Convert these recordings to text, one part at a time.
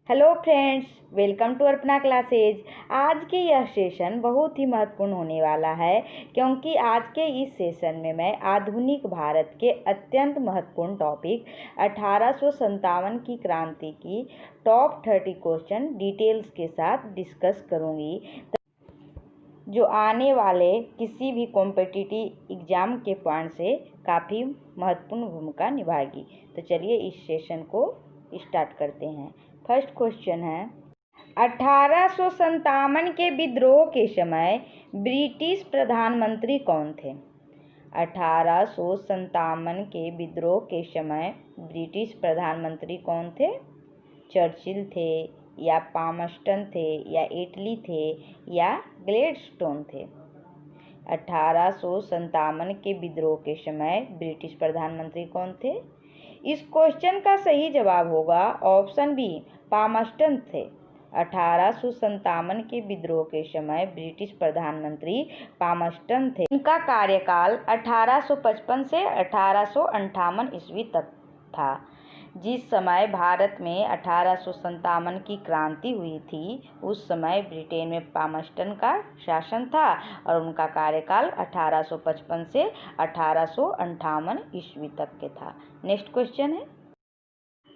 Hello friends, welcome to Arpana classes. आज के यह सेशन बहुत ही महत्वपूर्ण होने वाला है क्योंकि आज के इस सेशन में मैं आधुनिक भारत के अत्यंत महत्वपूर्ण टॉपिक 1857 की क्रांति की टॉप 30 क्वेश्चन डिटेल्स के साथ डिस्कस करूंगी, जो आने वाले किसी भी कॉम्पिटिटिव एग्ज़ाम के पॉइंट से काफ़ी महत्वपूर्ण भूमिका निभाएगी। तो चलिए इस सेशन को स्टार्ट करते हैं। फर्स्ट क्वेश्चन है, 1857 के विद्रोह के समय ब्रिटिश प्रधानमंत्री कौन थे? 1857 के विद्रोह के समय ब्रिटिश प्रधानमंत्री कौन थे? चर्चिल थे या पामस्टन थे या एटली थे या ग्लेडस्टोन थे? 1857 के विद्रोह के समय ब्रिटिश प्रधानमंत्री कौन थे? इस क्वेश्चन का सही जवाब होगा ऑप्शन बी, पामस्टन थे। 1857 के विद्रोह के समय ब्रिटिश प्रधानमंत्री पामस्टन थे। इनका कार्यकाल 1855 से 1858 ईस्वी तक था। जिस समय भारत में 1857 की क्रांति हुई थी, उस समय ब्रिटेन में पामस्टन का शासन था और उनका कार्यकाल 1855 से 1858 ईस्वी तक के था। नेक्स्ट क्वेश्चन है,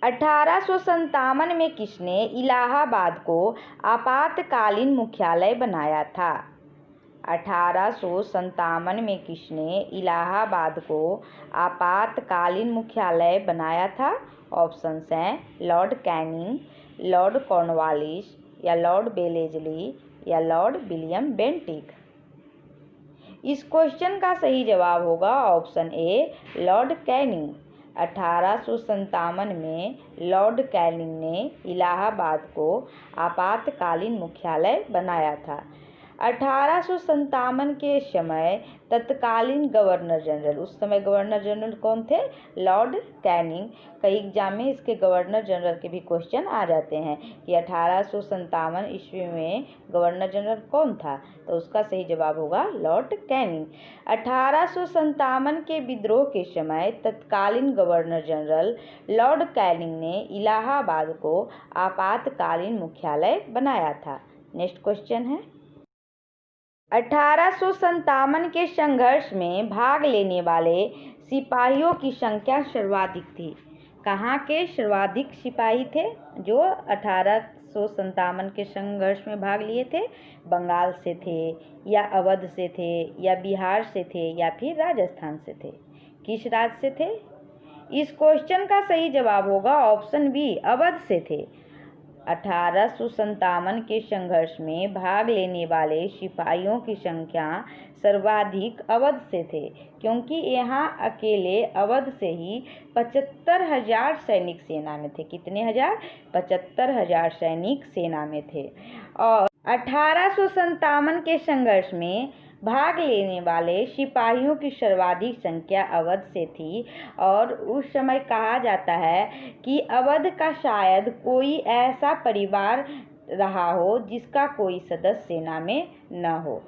1857 में किसने इलाहाबाद को आपातकालीन मुख्यालय बनाया था? 1857 में किसने इलाहाबाद को आपातकालीन मुख्यालय बनाया था? ऑप्शंस हैं लॉर्ड कैनिंग, लॉर्ड कॉर्नवालिस या लॉर्ड बेलेजली या लॉर्ड विलियम बेंटिक। इस क्वेश्चन का सही जवाब होगा ऑप्शन ए, लॉर्ड कैनिंग। 1857 में लॉर्ड कैनिंग ने इलाहाबाद को आपातकालीन मुख्यालय बनाया था। 1857 के समय तत्कालीन गवर्नर जनरल, उस समय गवर्नर जनरल कौन थे? Lord Canning. कई एग्जाम में इसके गवर्नर जनरल के भी क्वेश्चन आ जाते हैं कि 1857 ईस्वी में गवर्नर जनरल कौन था, तो उसका सही जवाब होगा लॉर्ड कैनिंग। 1857 के विद्रोह के समय तत्कालीन गवर्नर जनरल लॉर्ड कैनिंग ने इलाहाबाद को आपातकालीन मुख्यालय बनाया था। नेक्स्ट क्वेश्चन है, 1857 के संघर्ष में भाग लेने वाले सिपाहियों की संख्या सर्वाधिक थी। कहाँ के सर्वाधिक सिपाही थे जो 1857 के संघर्ष में भाग लिए थे? बंगाल से थे या अवध से थे या बिहार से थे या फिर राजस्थान से थे? किस राज्य से थे? इस क्वेश्चन का सही जवाब होगा ऑप्शन बी, अवध से थे। 1857 के संघर्ष में भाग लेने वाले सिपाहियों की संख्या सर्वाधिक अवध से थे, क्योंकि यहाँ अकेले अवध से ही 75,000 सैनिक सेना में थे। कितने हजार? 75,000 सैनिक सेना में थे। और 1857 के संघर्ष में भाग लेने वाले सिपाहियों की सर्वाधिक संख्या अवध से थी और उस समय कहा जाता है कि अवध का शायद कोई ऐसा परिवार रहा हो जिसका कोई सदस्य सेना में न हो।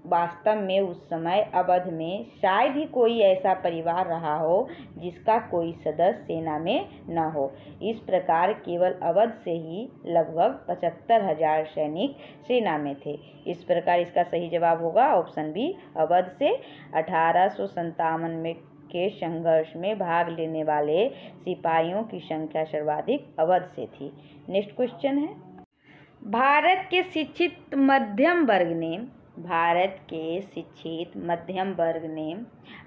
वास्तव में उस समय अवध में शायद ही कोई ऐसा परिवार रहा हो जिसका कोई सदस्य सेना में न हो। इस प्रकार केवल अवध से ही लगभग 75,000 सैनिक सेना में थे। इस प्रकार इसका सही जवाब होगा ऑप्शन बी, अवध से। 1857 में के संघर्ष में भाग लेने वाले सिपाहियों की संख्या सर्वाधिक अवध से थी। नेक्स्ट क्वेश्चन है, भारत के शिक्षित मध्यम वर्ग ने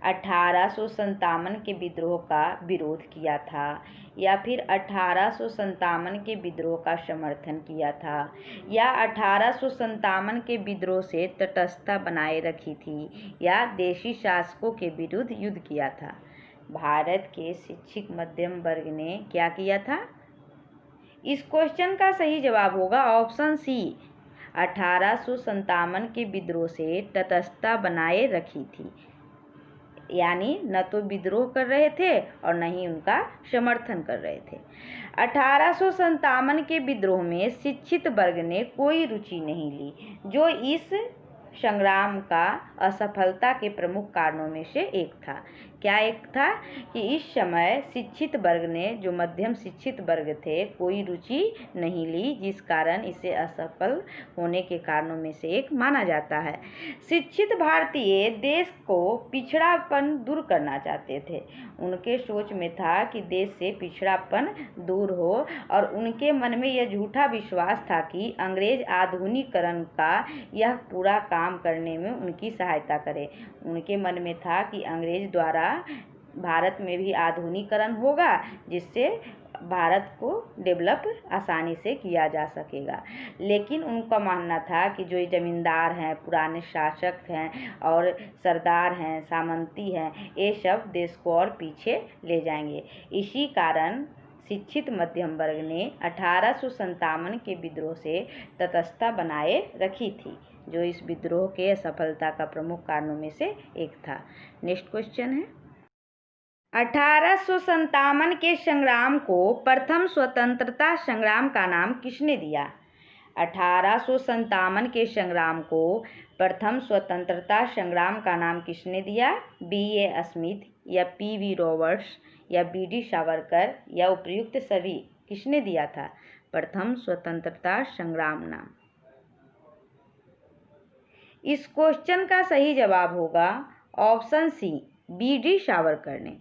1857 के विद्रोह का विरोध किया था या फिर 1857 के विद्रोह का समर्थन किया था या 1857 के विद्रोह से तटस्थता बनाए रखी थी या देशी शासकों के विरुद्ध युद्ध किया था? भारत के शिक्षित मध्यम वर्ग ने क्या किया था? इस क्वेश्चन का सही जवाब होगा ऑप्शन सी, 1857 के विद्रोह से तटस्थता बनाए रखी थी। यानी न तो विद्रोह कर रहे थे और न ही उनका समर्थन कर रहे थे। 1857 के विद्रोह में शिक्षित वर्ग ने कोई रुचि नहीं ली, जो इस संग्राम का असफलता के प्रमुख कारणों में से एक था। क्या एक था कि इस समय शिक्षित वर्ग ने, जो मध्यम शिक्षित वर्ग थे, कोई रुचि नहीं ली, जिस कारण इसे असफल होने के कारणों में से एक माना जाता है। शिक्षित भारतीय देश को पिछड़ापन दूर करना चाहते थे। उनके सोच में था कि देश से पिछड़ापन दूर हो, और उनके मन में यह झूठा विश्वास था कि अंग्रेज आधुनिकीकरण का यह पूरा काम करने में उनकी सहायता करे। उनके मन में था कि अंग्रेज द्वारा भारत में भी आधुनिकीकरण होगा, जिससे भारत को डेवलप आसानी से किया जा सकेगा। लेकिन उनका मानना था कि जो जमींदार हैं, पुराने शासक हैं और सरदार हैं, सामंती हैं, ये सब देश को और पीछे ले जाएंगे। इसी कारण शिक्षित मध्यम वर्ग ने 1857 के विद्रोह से तटस्थता बनाए रखी थी, जो इस विद्रोह के असफलता का प्रमुख कारणों में से एक था। नेक्स्ट क्वेश्चन है, 1857 के संग्राम को प्रथम स्वतंत्रता संग्राम का नाम किसने दिया? 1857 के संग्राम को प्रथम स्वतंत्रता संग्राम का नाम किसने दिया? B.A. स्मिथ या P.V. रॉबर्ट्स या B.D. सावरकर या उपयुक्त सभी? किसने दिया था प्रथम स्वतंत्रता संग्राम नाम? इस क्वेश्चन का सही जवाब होगा ऑप्शन सी, B.D. सावरकर ने।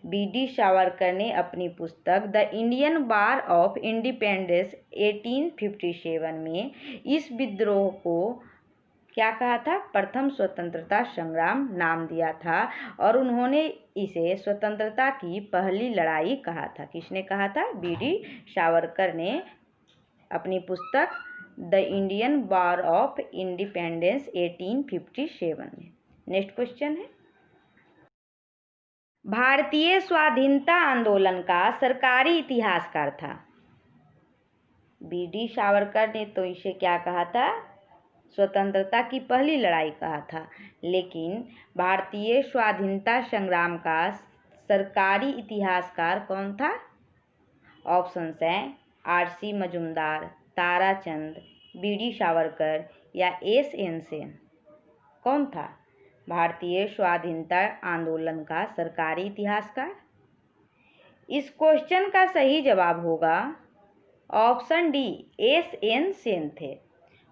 B.D. सावरकर ने अपनी पुस्तक the Indian war of independence 1857 में इस विद्रोह को क्या कहा था? प्रथम स्वतंत्रता संग्राम नाम दिया था, और उन्होंने इसे स्वतंत्रता की पहली लड़ाई कहा था। किसने कहा था? B.D. सावरकर ने अपनी पुस्तक the Indian war of independence 1857 में। नेक्स्ट क्वेश्चन है, भारतीय स्वाधीनता आंदोलन का सरकारी इतिहासकार था। B.D. सावरकर ने तो इसे क्या कहा था? स्वतंत्रता की पहली लड़ाई कहा था। लेकिन भारतीय स्वाधीनता संग्राम का सरकारी इतिहासकार कौन था? ऑप्शंस हैं R.C. मजुमदार, ताराचंद, B.D. सावरकर या S.N. सेन। कौन था भारतीय स्वाधीनता आंदोलन का सरकारी इतिहासकार? इस क्वेश्चन का सही जवाब होगा ऑप्शन डी, S.N. सेन थे।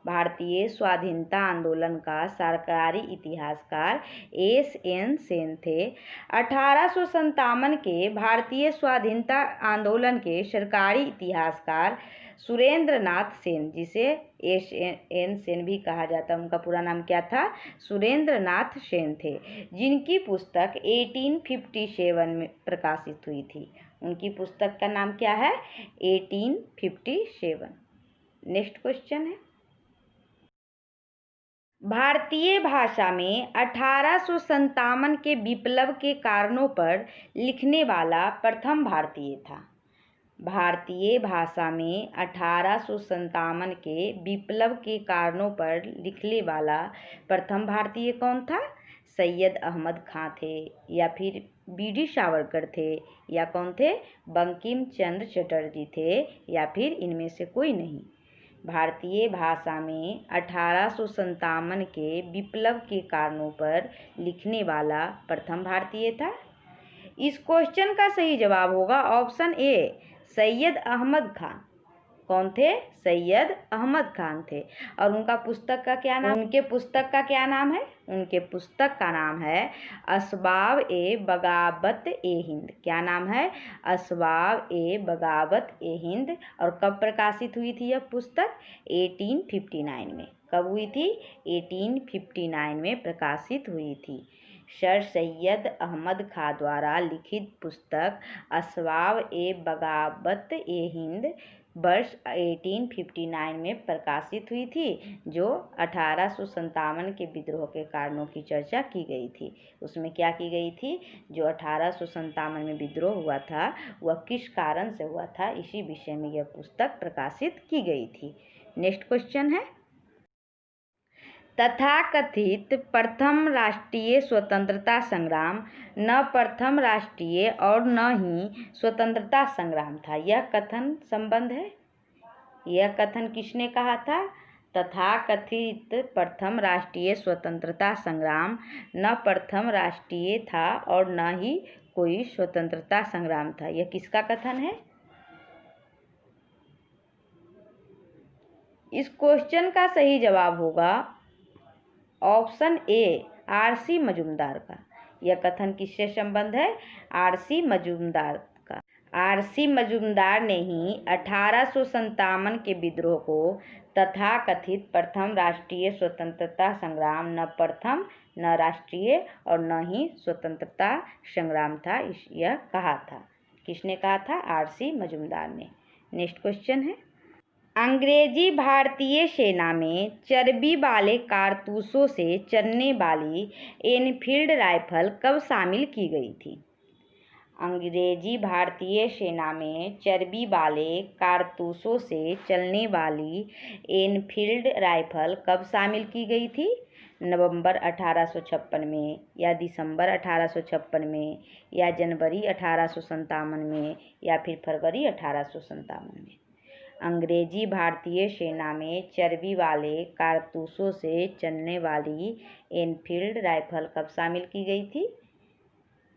भारतीय स्वाधीनता आंदोलन का सरकारी इतिहासकार S.N. सेन थे। 1857 के भारतीय स्वाधीनता आंदोलन के सरकारी इतिहासकार सुरेंद्र नाथ सेन, जिसे S.N. सेन भी कहा जाता है, उनका पूरा नाम क्या था? सुरेंद्र नाथ सेन थे, जिनकी पुस्तक 1857 में प्रकाशित हुई थी। उनकी पुस्तक का नाम क्या है? 1857। नेक्स्ट क्वेश्चन है, भारतीय भाषा में 1857 के विप्लव के कारणों पर लिखने वाला प्रथम भारतीय था। भारतीय भाषा में 1857 के विप्लव के कारणों पर लिखने वाला प्रथम भारतीय कौन था? सैयद अहमद खां थे, या फिर B.D. सावरकर थे, या कौन थे? बंकिम चंद्र चटर्जी थे, या फिर इनमें से कोई नहीं। भारतीय भाषा में 1857 के विप्लव के कारणों पर लिखने वाला प्रथम भारतीय था। इस क्वेश्चन का सही जवाब होगा ऑप्शन ए, सैयद अहमद खान। कौन थे? सैयद अहमद खान थे। और उनका पुस्तक का क्या नाम? उनके पुस्तक का क्या नाम है? उनके पुस्तक का नाम है असबाब ए बगावत ए हिंद। क्या नाम है? असबाब ए बगावत ए हिंद। और कब प्रकाशित हुई थी यह पुस्तक? 1859 में। कब हुई थी? 1859 में प्रकाशित हुई थी। सर सैयद अहमद खां द्वारा लिखित पुस्तक असबाब ए बगावत ए हिंद वर्ष 1859 में प्रकाशित हुई थी, जो 1857 के विद्रोह के कारणों की चर्चा की गई थी। उसमें क्या की गई थी? जो 1857 में विद्रोह हुआ था वह किस कारण से हुआ था, इसी विषय में यह पुस्तक प्रकाशित की गई थी। नेक्स्ट क्वेश्चन है, तथाकथित प्रथम राष्ट्रीय स्वतंत्रता संग्राम न प्रथम राष्ट्रीय और न ही स्वतंत्रता संग्राम था। यह कथन संबंध है। यह कथन किसने कहा था? तथाकथित प्रथम राष्ट्रीय स्वतंत्रता संग्राम न प्रथम राष्ट्रीय था और न ही कोई स्वतंत्रता संग्राम था। यह किसका कथन है? इस क्वेश्चन का सही जवाब होगा ऑप्शन ए, आरसी मजूमदार का। यह कथन किससे संबंध है? आरसी मजूमदार का। आरसी मजूमदार ने ही 1857 के विद्रोह को तथाकथित प्रथम राष्ट्रीय स्वतंत्रता संग्राम न प्रथम न राष्ट्रीय और न ही स्वतंत्रता संग्राम था यह कहा था। किसने कहा था? आरसी मजूमदार ने। नेक्स्ट क्वेश्चन है, अंग्रेजी भारतीय सेना में चर्बी वाले कारतूसों से चलने वाली एनफील्ड राइफल कब शामिल की गई थी? अंग्रेजी भारतीय सेना में चर्बी वाले कारतूसों से चलने वाली एनफील्ड राइफल कब शामिल की गई थी? नवंबर 1856 में या दिसंबर 1856 में या जनवरी 1857 में या फिर फरवरी 1857 में। अंग्रेजी भारतीय सेना में चर्बी वाले कारतूसों से चलने वाली एनफील्ड राइफल कब शामिल की गई थी?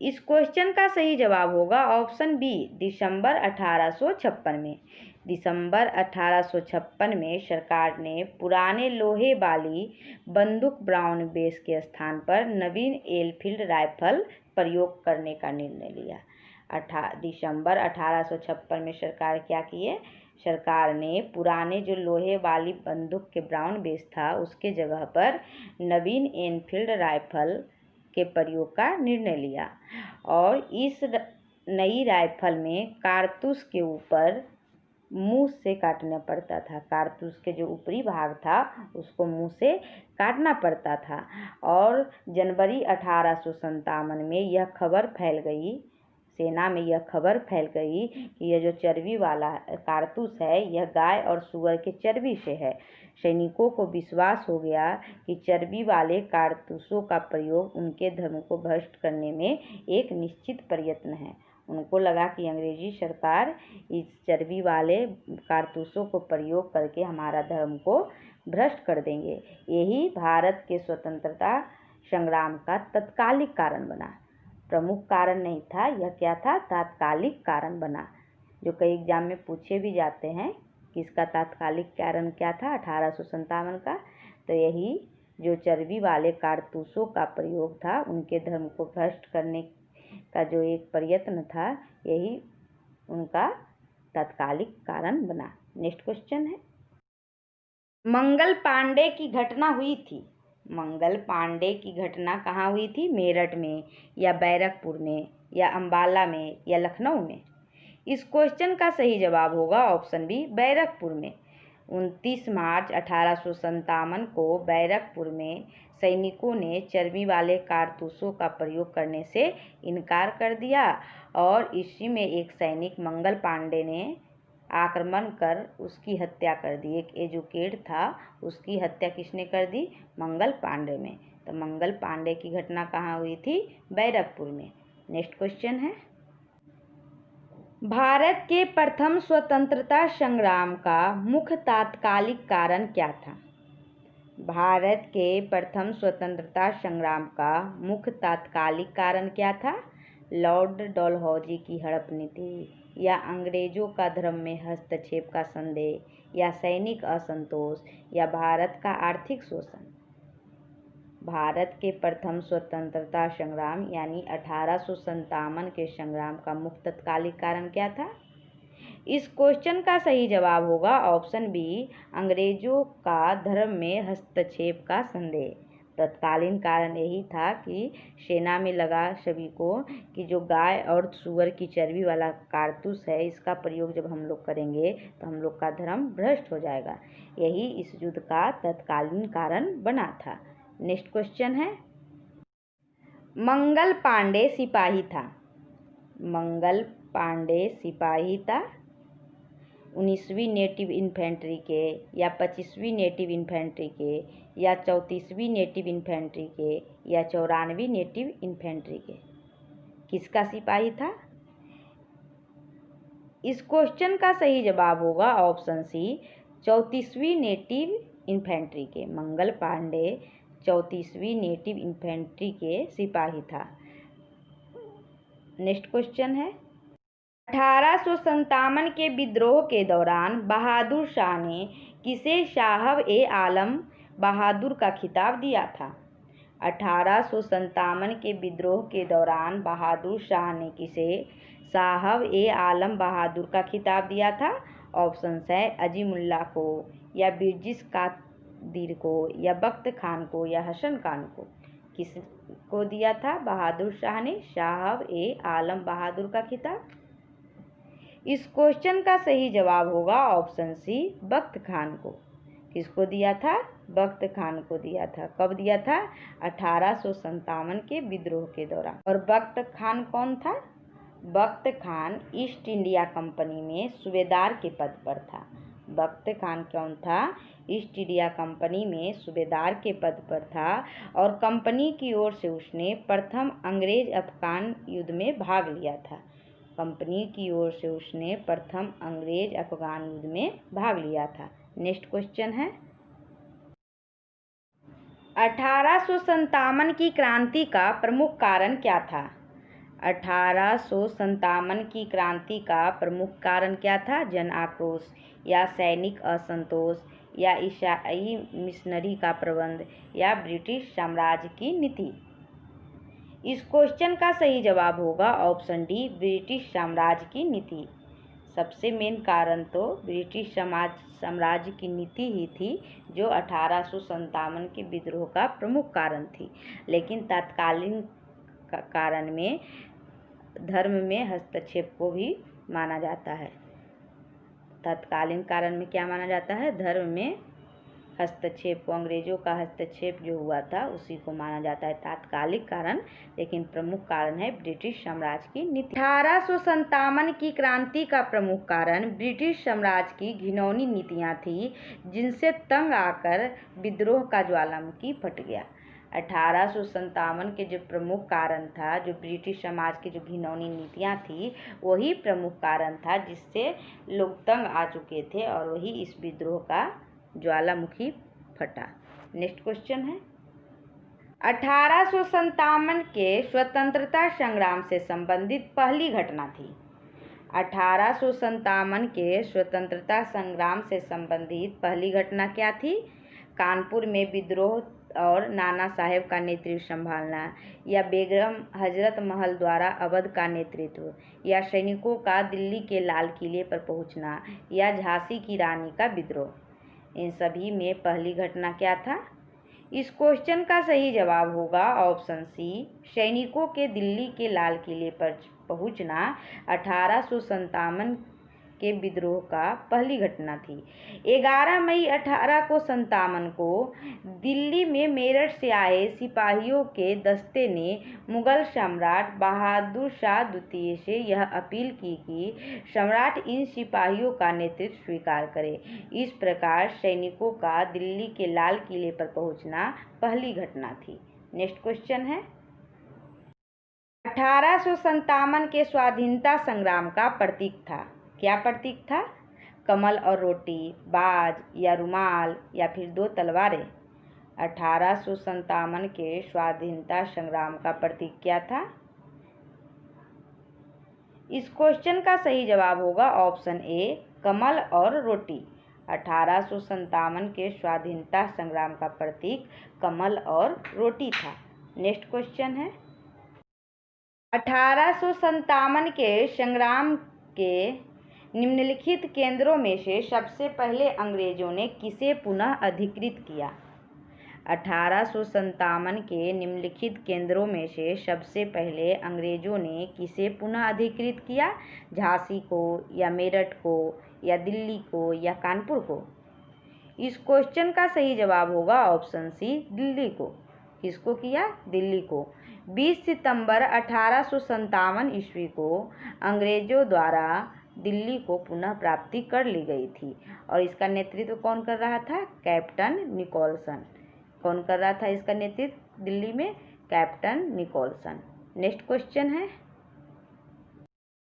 इस क्वेश्चन का सही जवाब होगा ऑप्शन बी, दिसंबर 1856 में। दिसंबर 1856 में सरकार ने पुराने लोहे वाली बंदूक ब्राउन बेस के स्थान पर नवीन एनफील्ड राइफल प्रयोग करने का निर्णय लिया। दिसंबर 1856 में सरकार क्या किए? सरकार ने पुराने जो लोहे वाली बंदूक के ब्राउन बेस था उसके जगह पर नवीन एनफील्ड राइफल के प्रयोग का निर्णय लिया और इस नई राइफल में कारतूस के ऊपर मुंह से काटना पड़ता था। कारतूस के जो ऊपरी भाग था उसको मुंह से काटना पड़ता था और जनवरी 1857 में यह खबर फैल गई, सेना में यह खबर फैल गई कि यह जो चर्बी वाला कारतूस है यह गाय और सूअर के चर्बी से है। सैनिकों को विश्वास हो गया कि चर्बी वाले कारतूसों का प्रयोग उनके धर्म को भ्रष्ट करने में एक निश्चित प्रयत्न है। उनको लगा कि अंग्रेजी सरकार इस चर्बी वाले कारतूसों को प्रयोग करके हमारा धर्म को भ्रष्ट कर देंगे। यही भारत के स्वतंत्रता संग्राम का तत्कालिक कारण बना, प्रमुख कारण नहीं था। यह क्या था? तात्कालिक कारण बना, जो कई एग्जाम में पूछे भी जाते हैं कि इसका तात्कालिक कारण क्या था 1857 का। तो यही जो चर्बी वाले कारतूसों का प्रयोग था उनके धर्म को भ्रष्ट करने का जो एक प्रयत्न था यही उनका तात्कालिक कारण बना। नेक्स्ट क्वेश्चन है, मंगल पांडे की घटना हुई थी। मंगल पांडे की घटना कहाँ हुई थी? मेरठ में या बैरकपुर में या अंबाला में या लखनऊ में? इस क्वेश्चन का सही जवाब होगा ऑप्शन बी, बैरकपुर में। 29 मार्च 1857 को बैरकपुर में सैनिकों ने चर्बी वाले कारतूसों का प्रयोग करने से इनकार कर दिया और इसी में एक सैनिक मंगल पांडे ने आक्रमण कर उसकी हत्या कर दी। एक एजुकेट था, उसकी हत्या किसने कर दी? मंगल पांडे में। तो मंगल पांडे की घटना कहाँ हुई थी? बैरकपुर में। नेक्स्ट क्वेश्चन है, भारत के प्रथम स्वतंत्रता संग्राम का मुख्य तात्कालिक कारण क्या था? भारत के प्रथम स्वतंत्रता संग्राम का मुख्य तात्कालिक कारण क्या था? लॉर्ड डलहौजी की हड़प नीति या अंग्रेजों का धर्म में हस्तक्षेप का संदेह या सैनिक असंतोष या भारत का आर्थिक शोषण? भारत के प्रथम स्वतंत्रता संग्राम यानी 1857 के संग्राम का मुख्य तत्कालिक कारण क्या था? इस क्वेश्चन का सही जवाब होगा ऑप्शन बी, अंग्रेजों का धर्म में हस्तक्षेप का संदेह। तत्कालीन कारण यही था कि सेना में लगा सभी को कि जो गाय और सूअर की चर्बी वाला कारतूस है इसका प्रयोग जब हम लोग करेंगे तो हम लोग का धर्म भ्रष्ट हो जाएगा। यही इस युद्ध का तत्कालीन कारण बना था। नेक्स्ट क्वेश्चन है, मंगल पांडे सिपाही था। मंगल पांडे सिपाही था 19वीं नेटिव इन्फेंट्री के या 25वीं नेटिव इन्फेंट्री के या 34वीं नेटिव इन्फेंट्री के या 94वीं नेटिव इन्फेंट्री के? किसका सिपाही था? इस क्वेश्चन का सही जवाब होगा ऑप्शन सी, 34वीं नेटिव इन्फेंट्री के। मंगल पांडे 34वीं नेटिव इन्फेंट्री के सिपाही था। नेक्स्ट क्वेश्चन है, 1857 के विद्रोह के दौरान बहादुर शाह ने किसे साहब-ए-आलम बहादुर का खिताब दिया था? 1857 के विद्रोह के दौरान बहादुर शाह ने किसे साहब-ए-आलम बहादुर का खिताब दिया था? ऑप्शंस है अजीमुल्ला को, या बिरजिस कादिर को, या बख्त खान को, या हसन खान को। किसको दिया था बहादुर शाह ने साहब-ए-आलम बहादुर का खिताब? इस क्वेश्चन का सही जवाब होगा ऑप्शन सी, बख्त खान को। किसको दिया था? बख्त खान को दिया था। कब दिया था? 1857 के विद्रोह के दौरान। और बख्त खान कौन था? बख्त खान ईस्ट इंडिया कंपनी में सूबेदार के पद पर था। बख्त खान कौन था? ईस्ट इंडिया कंपनी में सूबेदार के पद पर था और कंपनी की ओर से उसने प्रथम अंग्रेज अफगान युद्ध में भाग लिया था। कंपनी की ओर से उसने प्रथम अंग्रेज अफगान युद्ध में भाग लिया था। नेक्स्ट क्वेश्चन है, 1857 की क्रांति का प्रमुख कारण क्या था? 1857 की क्रांति का प्रमुख कारण क्या था? जन आक्रोश, या सैनिक असंतोष, या ईसाई मिशनरी का प्रबंध, या ब्रिटिश साम्राज्य की नीति। इस क्वेश्चन का सही जवाब होगा ऑप्शन डी, ब्रिटिश साम्राज्य की नीति। सबसे मेन कारण तो ब्रिटिश साम्राज्य की नीति ही थी जो 1857 के विद्रोह का प्रमुख कारण थी। लेकिन तत्कालीन कारण में धर्म में हस्तक्षेप को भी माना जाता है। तत्कालीन कारण में क्या माना जाता है? धर्म में हस्तक्षेप को, अंग्रेजों का हस्तक्षेप जो हुआ था उसी को माना जाता है तात्कालिक कारण। लेकिन प्रमुख कारण है ब्रिटिश साम्राज्य की नीति। 1857 की क्रांति का प्रमुख कारण ब्रिटिश साम्राज्य की घिनौनी नीतियां थी, जिनसे तंग आकर विद्रोह का ज्वालामुखी फट गया। 1857 के जो प्रमुख कारण था, जो ब्रिटिश समाज की जो घिनौनी नीतियां थी, वही प्रमुख कारण था जिससे लोग तंग आ चुके थे और वही इस विद्रोह का ज्वालामुखी फटा। नेक्स्ट क्वेश्चन है, 1857 के स्वतंत्रता संग्राम से संबंधित पहली घटना थी। 1857 के स्वतंत्रता संग्राम से संबंधित पहली घटना क्या थी? कानपुर में विद्रोह और नाना साहेब का नेतृत्व संभालना, या बेगम हजरत महल द्वारा अवध का नेतृत्व, या सैनिकों का दिल्ली के लाल किले पर पहुंचना, या झांसी की रानी का विद्रोह। इन सभी में पहली घटना क्या था? इस क्वेश्चन का सही जवाब होगा ऑप्शन सी, सैनिकों के दिल्ली के लाल किले पर पहुंचना 1857 के विद्रोह का पहली घटना थी। 11 मई 1857 को दिल्ली में मेरठ से आए सिपाहियों के दस्ते ने मुगल सम्राट बहादुर शाह द्वितीय से यह अपील की कि सम्राट इन सिपाहियों का नेतृत्व स्वीकार करे। इस प्रकार सैनिकों का दिल्ली के लाल किले पर पहुंचना पहली घटना थी। नेक्स्ट क्वेश्चन है, 1857 के स्वाधीनता संग्राम का प्रतीक था। क्या प्रतीक था? कमल और रोटी, बाज या रुमाल, या फिर दो तलवारें। 1857 के स्वाधीनता संग्राम का प्रतीक क्या था? इस क्वेश्चन का सही जवाब होगा ऑप्शन ए, कमल और रोटी। 1857 के स्वाधीनता संग्राम का प्रतीक कमल और रोटी था। नेक्स्ट क्वेश्चन है, 1857 के संग्राम के निम्नलिखित केंद्रों में से सबसे पहले अंग्रेजों ने किसे पुनः अधिकृत किया? 1857 के निम्नलिखित केंद्रों में से सबसे पहले अंग्रेजों ने किसे पुनः अधिकृत किया? झांसी को, या मेरठ को, या दिल्ली को, या कानपुर को। इस क्वेश्चन का सही जवाब होगा ऑप्शन सी, दिल्ली को। किसको किया? दिल्ली को। 20 सितंबर 1857 ईस्वी को अंग्रेजों द्वारा दिल्ली को पुनः प्राप्ति कर ली गई थी और इसका नेतृत्व कौन कर रहा था? Captain Nicholson. कौन कर रहा था इसका नेतृत्व दिल्ली में? Captain Nicolson. नेक्स्ट क्वेश्चन है,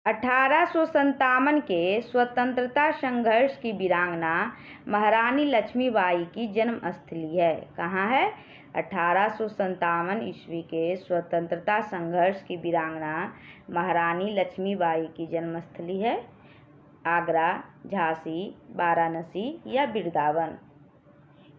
1857 के स्वतंत्रता संघर्ष की वीरांगना महारानी लक्ष्मीबाई की जन्मस्थली है। कहाँ है? 1857 ईस्वी के स्वतंत्रता संघर्ष की वीरांगना महारानी लक्ष्मीबाई की जन्मस्थली है आगरा, झांसी, वाराणसी या वृंदावन।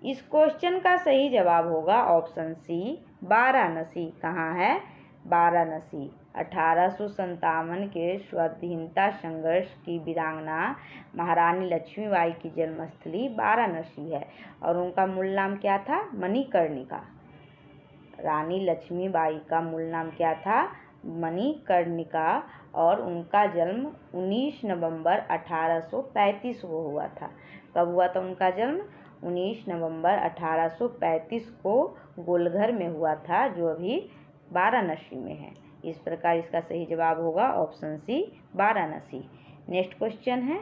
इस क्वेश्चन का सही जवाब होगा ऑप्शन सी, वाराणसी। कहाँ है? वाराणसी। 1857 के स्वाधीनता संघर्ष की वीरांगना महारानी लक्ष्मीबाई की जन्मस्थली वाराणसी है और उनका मूल नाम क्या था? मणिकर्णिका। रानी लक्ष्मीबाई का मूल नाम क्या था? मणिकर्णिका। और उनका जन्म 19 नवंबर 1835 को हुआ था। कब हुआ था उनका जन्म? 19 नवंबर 1835 को गोलघर में हुआ था, जो अभी वाराणसी में है। इस प्रकार इसका सही जवाब होगा option C, Varanasi. Next question है,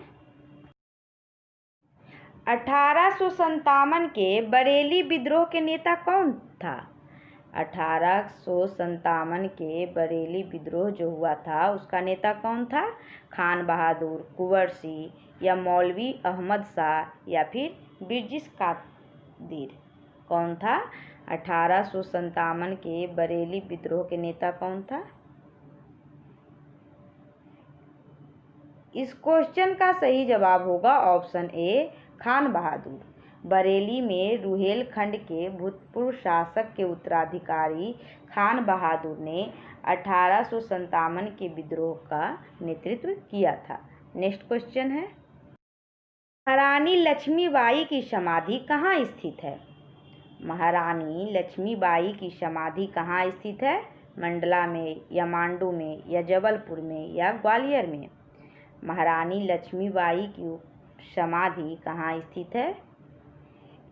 1857 के बरेली विद्रोह के नेता कौन था? 1857 के बरेली विद्रोह जो हुआ था उसका नेता कौन था? खान बहादुर, कुंवर सिंह या मौलवी अहमद शाह या फिर ब्रिटिश कादिर। कौन था? 1857 के बरेली विद्रोह के नेता कौन था? इस क्वेश्चन का सही जवाब होगा ऑप्शन ए, खान बहादुर। बरेली में रुहेलखंड के भूतपूर्व शासक के उत्तराधिकारी खान बहादुर ने 1857 के विद्रोह का नेतृत्व किया था। नेक्स्ट क्वेश्चन है, महारानी लक्ष्मीबाई की समाधि कहाँ स्थित है? महारानी लक्ष्मीबाई की समाधि कहाँ स्थित है? मंडला में या मांडू में या जबलपुर में या ग्वालियर में? महारानी लक्ष्मीबाई की समाधि कहाँ स्थित है?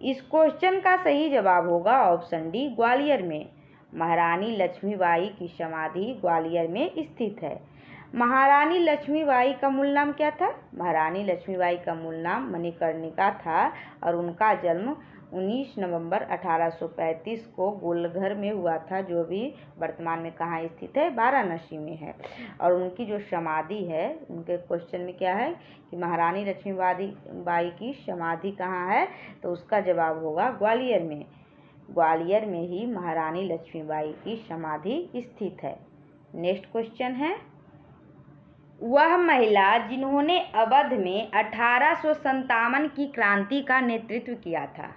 इस क्वेश्चन का सही जवाब होगा ऑप्शन डी, ग्वालियर में। महारानी लक्ष्मीबाई की समाधि ग्वालियर में स्थित है। महारानी लक्ष्मीबाई का मूल नाम क्या था? महारानी लक्ष्मीबाई का मूल नाम मणिकर्णिका था और उनका जन्म 19 नवंबर 1835 को गोलघर में हुआ था, जो भी वर्तमान में कहाँ स्थित है? वाराणसी में है। और उनकी जो समाधि है, उनके क्वेश्चन में क्या है कि महारानी लक्ष्मीबाई की समाधि कहाँ है, तो उसका जवाब होगा ग्वालियर में। ग्वालियर में ही महारानी लक्ष्मीबाई की समाधि स्थित है। नेक्स्ट क्वेश्चन है, वह महिला जिन्होंने अवध में 1857 की क्रांति का नेतृत्व किया था।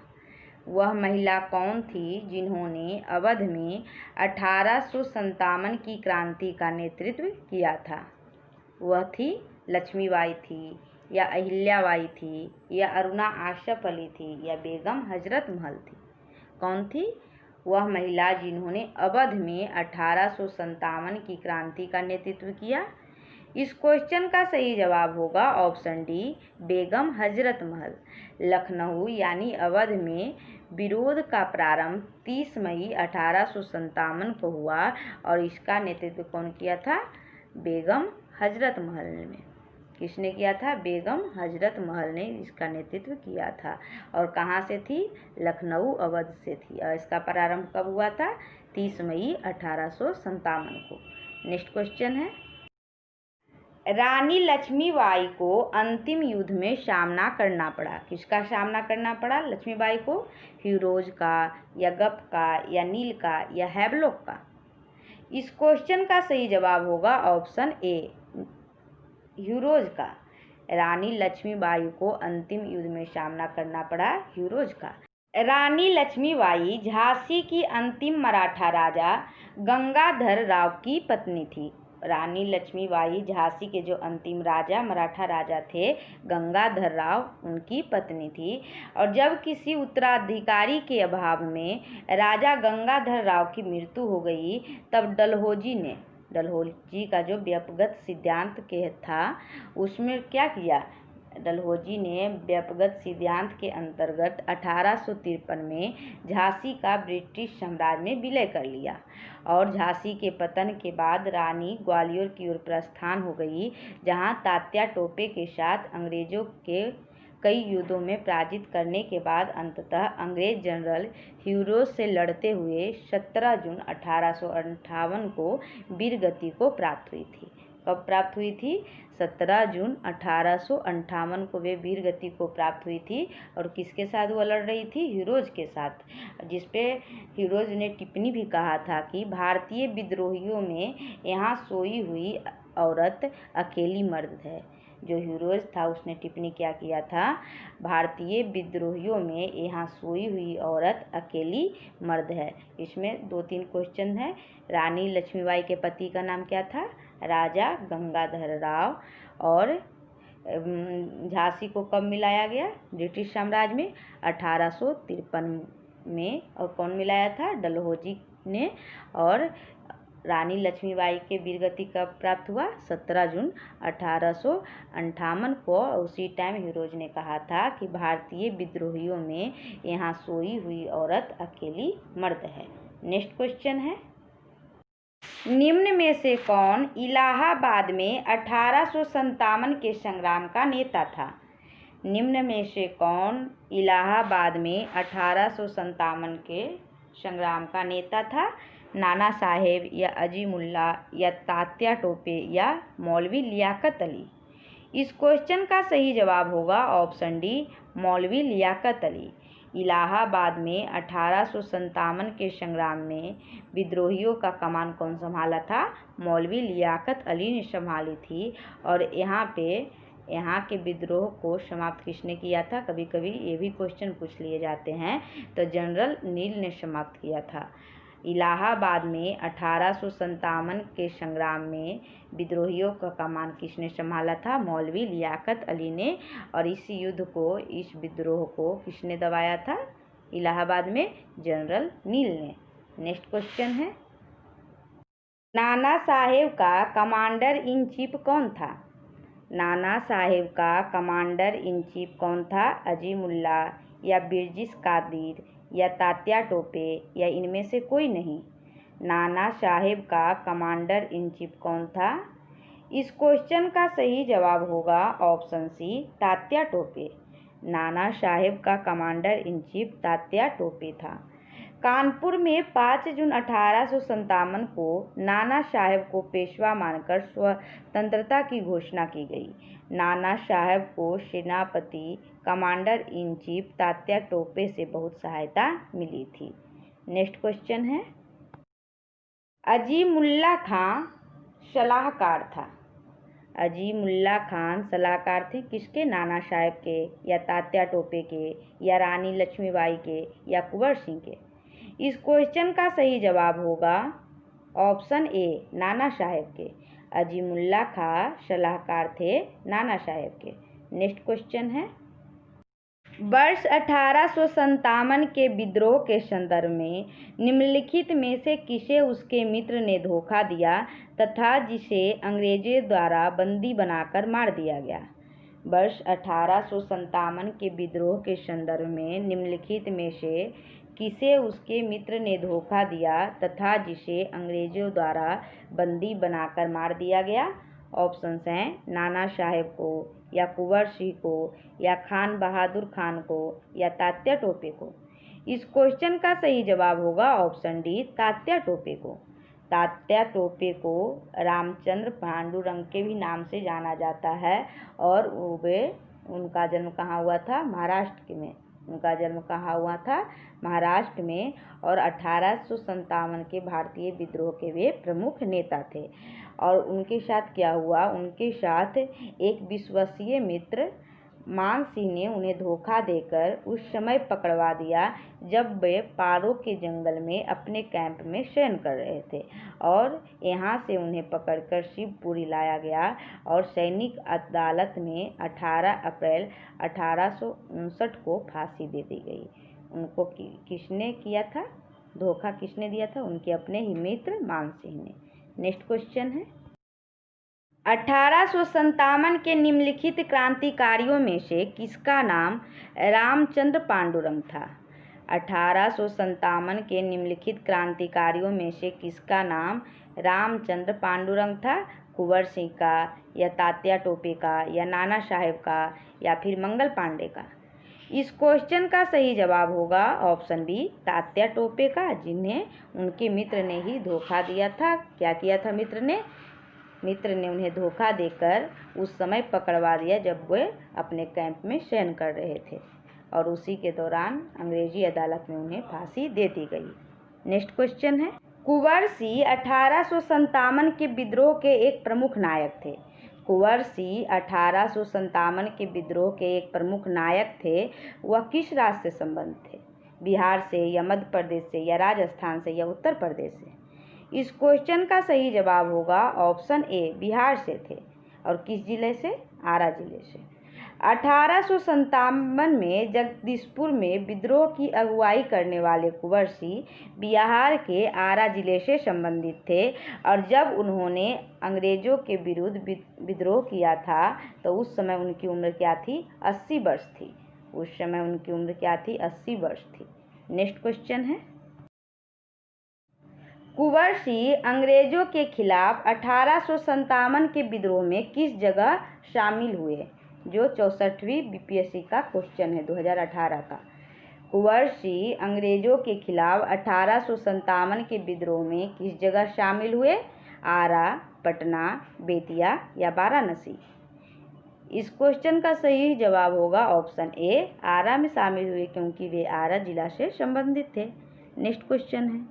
वह महिला कौन थी जिन्होंने अवध में 1857 की क्रांति का नेतृत्व किया था? वह थी लक्ष्मीबाई थी या अहिल्याबाई थी या अरुणा आसफ अली थी या बेगम हजरत महल थी? कौन थी वह महिला जिन्होंने अवध में 1857 की क्रांति का नेतृत्व किया? इस क्वेश्चन का सही जवाब होगा ऑप्शन डी, बेगम हजरत महल। लखनऊ यानी अवध में विरोध का प्रारंभ 30 मई 1857 को हुआ और इसका नेतृत्व कौन किया था? बेगम हजरत महल ने। किसने किया था? बेगम हजरत महल ने इसका नेतृत्व किया था। और कहाँ से थी? लखनऊ अवध से थी। और इसका प्रारंभ कब हुआ था? 30 मई 1857 को। नेक्स्ट क्वेश्चन है, रानी लक्ष्मीबाई को अंतिम युद्ध में सामना करना पड़ा। किसका सामना करना पड़ा लक्ष्मीबाई को? हीरोज का या गप का या नील का या हैवलॉक का? इस क्वेश्चन का सही जवाब होगा ऑप्शन ए, हीरोज का। रानी लक्ष्मीबाई को अंतिम युद्ध में सामना करना पड़ा हीरोज का। रानी लक्ष्मीबाई झांसी की अंतिम मराठा राजा गंगाधर राव की पत्नी थी। रानी लक्ष्मीबाई झांसी के जो अंतिम राजा मराठा राजा थे गंगाधर राव, उनकी पत्नी थी। और जब किसी उत्तराधिकारी के अभाव में राजा गंगाधर राव की मृत्यु हो गई, तब डलहौजी का जो व्यक्तिगत सिद्धांत के था उसमें क्या किया? डलहौजी ने व्यक्तिगत सिद्धांत के अंतर्गत 1853 में झांसी का ब्रिटिश साम्राज्य में विलय कर लिया। और झांसी के पतन के बाद रानी ग्वालियर की ओर प्रस्थान हो गई, जहां तात्या टोपे के साथ अंग्रेजों के कई युद्धों में पराजित करने के बाद अंततः अंग्रेज जनरल हीरोज से लड़ते हुए 17 जून 1858 को वीरगति को प्राप्त हुई थी। कब प्राप्त हुई थी? 17 जून 1858 को वे वीर गति को प्राप्त हुई थी। और किसके साथ वो लड़ रही थी? हीरोज के साथ, जिसपे हीरोज ने टिप्पणी भी कहा था कि भारतीय विद्रोहियों में यहाँ सोई हुई औरत अकेली मर्द है। जो हीरोज था उसने टिप्पणी क्या किया था? भारतीय विद्रोहियों में यहाँ सोई हुई औरत अकेली मर्द है। इसमें 2-3 क्वेश्चन है। रानी लक्ष्मीबाई के पति का नाम क्या था? राजा गंगाधर राव। और झांसी को कब मिलाया गया ब्रिटिश साम्राज्य में? 1853 में। और कौन मिलाया था? डलहौजी ने। और रानी लक्ष्मीबाई के वीरगति कब प्राप्त हुआ? 17 जून 1858 को। उसी टाइम हीरोज ने कहा था कि भारतीय विद्रोहियों में यहाँ सोई हुई औरत अकेली मर्द है। नेक्स्ट क्वेश्चन है, निम्न में से कौन इलाहाबाद में 1857 के संग्राम का नेता था? निम्न में से कौन इलाहाबाद में 1857 के संग्राम का नेता था? नाना साहेब या अजीमुल्ला या तात्या टोपे या मौलवी लियाकत अली? इस क्वेश्चन का सही जवाब होगा ऑप्शन डी, मौलवी लियाकत अली। इलाहाबाद में 1857 के संग्राम में विद्रोहियों का कमान कौन संभाला था? मौलवी लियाकत अली ने संभाली थी। और यहाँ के विद्रोह को समाप्त किसने किया था? कभी कभी ये भी क्वेश्चन पूछ लिए जाते हैं। तो जनरल नील ने समाप्त किया था। इलाहाबाद में 1857 के संग्राम में विद्रोहियों का कमान किसने संभाला था? मौलवी लियाकत अली ने। और इस युद्ध को, इस विद्रोह को किसने दबाया था इलाहाबाद में? जनरल नील ने। नेक्स्ट क्वेश्चन है, नाना साहेब का कमांडर इन चीफ कौन था? नाना साहेब का कमांडर इन चीफ कौन था? अजीमुल्ला या बिरजिस कादिर या तात्या टोपे या इनमें से कोई नहीं? नाना साहेब का कमांडर इन चीफ कौन था? इस क्वेश्चन का सही जवाब होगा ऑप्शन सी, तात्या टोपे। नाना साहेब का commander in chief Tatya Tope था। कानपुर में 5 जून 1857 को नाना साहेब को पेशवा मानकर स्वतंत्रता की घोषणा की गई। नाना साहेब को सेनापति commander in chief Tatya Tope से बहुत सहायता मिली थी। नेक्स्ट क्वेश्चन है, अजीमुल्ला खां सलाहकार था। अजीमुल्ला खान सलाहकार थे किसके? नाना साहेब के या तात्या टोपे के या रानी लक्ष्मीबाई के या कुंवर सिंह के? इस क्वेश्चन का सही जवाब होगा ऑप्शन ए, नाना साहेब के। अजीमुल्ला खां सलाहकार थे नाना साहेब के। नेक्स्ट क्वेश्चन है, वर्ष 1857 के विद्रोह के संदर्भ में निम्नलिखित में से किसे उसके मित्र ने धोखा दिया तथा जिसे अंग्रेजों द्वारा बंदी बनाकर मार दिया गया? वर्ष 1857 के विद्रोह के संदर्भ में निम्नलिखित में से किसे उसके मित्र ने धोखा दिया तथा जिसे अंग्रेजों द्वारा बंदी बनाकर मार दिया गया? ऑप्शंस हैं, नाना साहेब को या कुंवर सिंह को या खान बहादुर खान को या तात्या टोपे को? इस क्वेश्चन का सही जवाब होगा ऑप्शन डी, तात्या टोपे को। तात्या टोपे को रामचंद्र पांडुरंग के भी नाम से जाना जाता है। और उनका जन्म कहाँ हुआ था? महाराष्ट्र में। उनका जन्म कहाँ हुआ था? महाराष्ट्र में। और 1857 के भारतीय विद्रोह के वे प्रमुख नेता थे। और उनके साथ क्या हुआ? उनके साथ एक विश्वसनीय मित्र मान सिंह ने उन्हें धोखा देकर उस समय पकड़वा दिया जब वे पारो के जंगल में अपने कैंप में शयन कर रहे थे। और यहाँ से उन्हें पकड़कर शिवपुरी लाया गया और सैनिक अदालत में 18 अप्रैल 1859 को फांसी दे दी गई। उनको किसने किया था धोखा? किसने दिया था? उनके अपने ही मित्र मान सिंह ने। नेक्स्ट क्वेश्चन है, 1857 के निम्नलिखित क्रांतिकारियों में से किसका नाम रामचंद्र पांडुरंग था? 1857 के निम्नलिखित क्रांतिकारियों में से किसका नाम रामचंद्र पांडुरंग था? कुंवर सिंह का या तात्या टोपे का या नाना साहेब का या फिर मंगल पांडे का? इस क्वेश्चन का सही जवाब होगा ऑप्शन बी, तात्या टोपे का, जिन्हें उनके मित्र ने ही धोखा दिया था। क्या किया था मित्र ने? मित्र ने उन्हें धोखा देकर उस समय पकड़वा दिया जब वे अपने कैंप में शयन कर रहे थे और उसी के दौरान अंग्रेजी अदालत में उन्हें फांसी दे दी गई। नेक्स्ट क्वेश्चन है, कुंवर सिंह 1857 के विद्रोह के एक प्रमुख नायक थे। कुंवर सिंह 1857 के विद्रोह के एक प्रमुख नायक थे। वह किस राज्य से संबंध थे? बिहार से या मध्य प्रदेश से या राजस्थान से या उत्तर प्रदेश से? इस क्वेश्चन का सही जवाब होगा ऑप्शन ए, बिहार से थे। और किस जिले से? आरा जिले से। 1857 में जगदीशपुर में विद्रोह की अगुवाई करने वाले कुंवर सिंह बिहार के आरा जिले से संबंधित थे और जब उन्होंने अंग्रेजों के विरुद्ध विद्रोह किया था तो उस समय उनकी उम्र क्या थी? 80 वर्ष थी। उस समय उनकी उम्र क्या थी? 80 वर्ष थी। नेक्स्ट क्वेश्चन है, कुंवर सिंह अंग्रेजों के खिलाफ 1857 के विद्रोह में किस जगह शामिल हुए? जो 64वीं बीपीएससी का क्वेश्चन है 2018 का। कुंवर सिंह अंग्रेजों के खिलाफ 1857 के विद्रोह में किस जगह शामिल हुए? आरा, पटना, बेतिया या वाराणसी? इस क्वेश्चन का सही जवाब होगा ऑप्शन ए, आरा में शामिल हुए क्योंकि वे आरा जिला से संबंधित थे। नेक्स्ट क्वेश्चन है,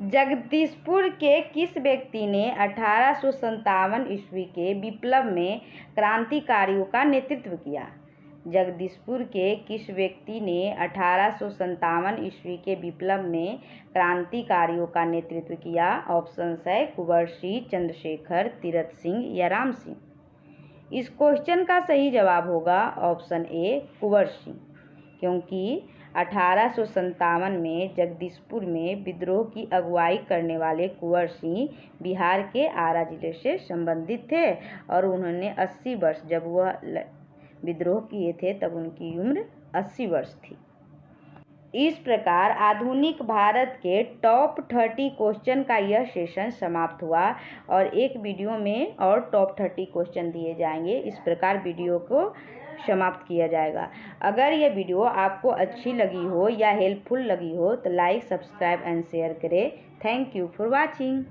जगदीशपुर के किस व्यक्ति ने 1857 ईस्वी के विप्लव में क्रांतिकारियों का नेतृत्व किया? जगदीशपुर के किस व्यक्ति ने 1857 ईस्वी के विप्लव में क्रांतिकारियों का नेतृत्व किया? ऑप्शन है कुंवर सिंह, चंद्रशेखर, तीरथ सिंह या राम सिंह? इस क्वेश्चन का सही जवाब होगा ऑप्शन ए, कुंवर सिंह, क्योंकि 1857 में जगदीशपुर में विद्रोह की अगुवाई करने वाले कुंवर सिंह बिहार के आरा जिले से संबंधित थे और उन्होंने 80 वर्ष, जब वह विद्रोह किए थे तब उनकी उम्र 80 वर्ष थी। इस प्रकार आधुनिक भारत के टॉप 30 क्वेश्चन का यह सेशन समाप्त हुआ और एक वीडियो में और टॉप 30 क्वेश्चन दिए जाएंगे। इस प्रकार वीडियो को समाप्त किया जाएगा। अगर यह वीडियो आपको अच्छी लगी हो या हेल्पफुल लगी हो तो लाइक, सब्सक्राइब एंड शेयर करें। Thank you for watching.